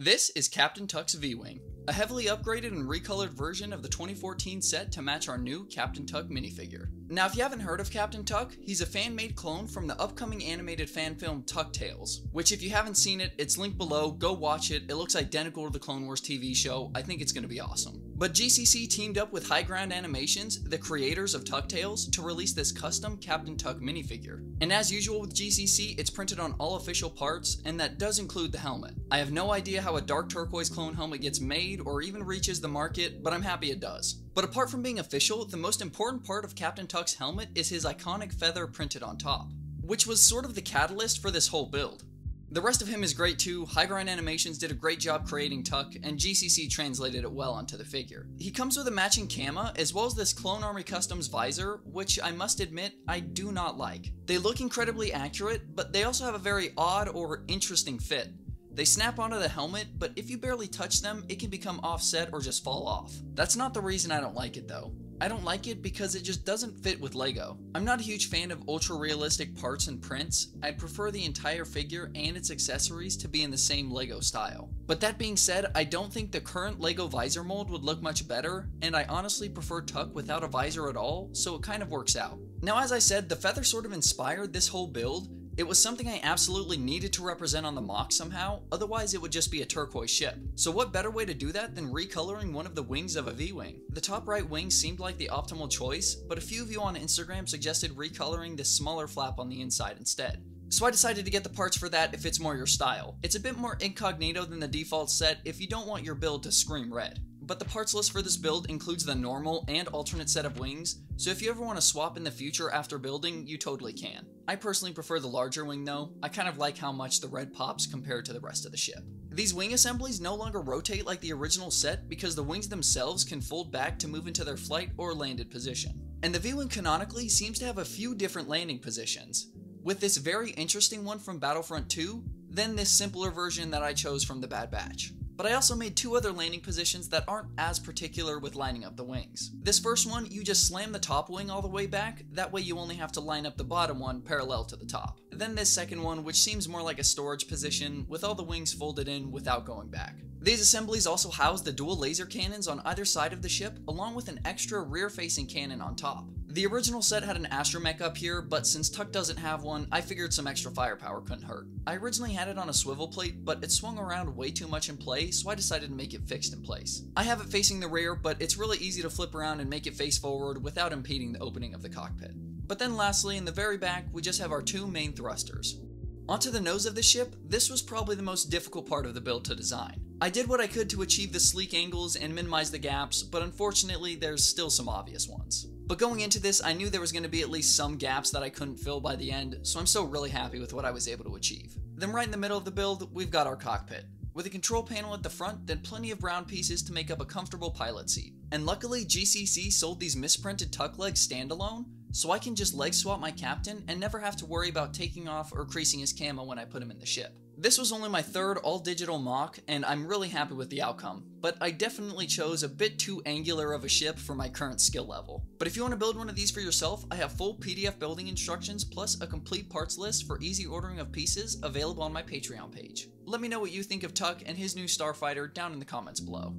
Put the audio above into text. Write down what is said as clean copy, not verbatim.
This is Captain Tukk's V-Wing, a heavily upgraded and recolored version of the 2014 set to match our new Captain Tukk minifigure. Now if you haven't heard of Captain Tukk, he's a fan-made clone from the upcoming animated fan film Tukk Tales, which if you haven't seen it, it's linked below, go watch it, it looks identical to the Clone Wars TV show, I think it's going to be awesome. But GCC teamed up with High Ground Animations, the creators of Tukk Tales, to release this custom Captain Tukk minifigure. And as usual with GCC, it's printed on all official parts, and that does include the helmet. I have no idea how a dark turquoise clone helmet gets made or even reaches the market, but I'm happy it does. But apart from being official, the most important part of Captain Tukk's helmet is his iconic feather printed on top, which was sort of the catalyst for this whole build. The rest of him is great too. High Ground Animations did a great job creating Tukk, and GCC translated it well onto the figure. He comes with a matching cama, as well as this Clone Army Customs visor, which I must admit, I do not like. They look incredibly accurate, but they also have a very odd or interesting fit. They snap onto the helmet, but if you barely touch them, it can become offset or just fall off. That's not the reason I don't like it though. I don't like it because it just doesn't fit with Lego. I'm not a huge fan of ultra-realistic parts and prints. I'd prefer the entire figure and its accessories to be in the same Lego style. But that being said, I don't think the current Lego visor mold would look much better, and I honestly prefer Tukk without a visor at all, so it kind of works out. Now as I said, the feather sort of inspired this whole build. It was something I absolutely needed to represent on the mock somehow, otherwise it would just be a turquoise ship. So what better way to do that than recoloring one of the wings of a V-Wing? The top right wing seemed like the optimal choice, but a few of you on Instagram suggested recoloring this smaller flap on the inside instead. So I decided to get the parts for that if it's more your style. It's a bit more incognito than the default set if you don't want your build to scream red. But the parts list for this build includes the normal and alternate set of wings, so if you ever want to swap in the future after building, you totally can. I personally prefer the larger wing though. I kind of like how much the red pops compared to the rest of the ship. These wing assemblies no longer rotate like the original set because the wings themselves can fold back to move into their flight or landed position. And the V-Wing canonically seems to have a few different landing positions, with this very interesting one from Battlefront 2, then this simpler version that I chose from the Bad Batch. But I also made two other landing positions that aren't as particular with lining up the wings. This first one, you just slam the top wing all the way back, that way you only have to line up the bottom one parallel to the top. Then this second one, which seems more like a storage position, with all the wings folded in without going back. These assemblies also house the dual laser cannons on either side of the ship, along with an extra rear-facing cannon on top. The original set had an astromech up here, but since Tukk doesn't have one, I figured some extra firepower couldn't hurt. I originally had it on a swivel plate, but it swung around way too much in play, so I decided to make it fixed in place. I have it facing the rear, but it's really easy to flip around and make it face forward without impeding the opening of the cockpit. But then lastly, in the very back, we just have our two main thrusters. Onto the nose of the ship, this was probably the most difficult part of the build to design. I did what I could to achieve the sleek angles and minimize the gaps, but unfortunately there's still some obvious ones. But going into this, I knew there was going to be at least some gaps that I couldn't fill by the end, so I'm still really happy with what I was able to achieve. Then right in the middle of the build, we've got our cockpit, with a control panel at the front, then plenty of brown pieces to make up a comfortable pilot seat. And luckily GCC sold these misprinted Tukk legs standalone, so I can just leg swap my captain and never have to worry about taking off or creasing his camo when I put him in the ship. This was only my third all-digital mock, and I'm really happy with the outcome, but I definitely chose a bit too angular of a ship for my current skill level. But if you want to build one of these for yourself, I have full PDF building instructions plus a complete parts list for easy ordering of pieces available on my Patreon page. Let me know what you think of Tukk and his new starfighter down in the comments below.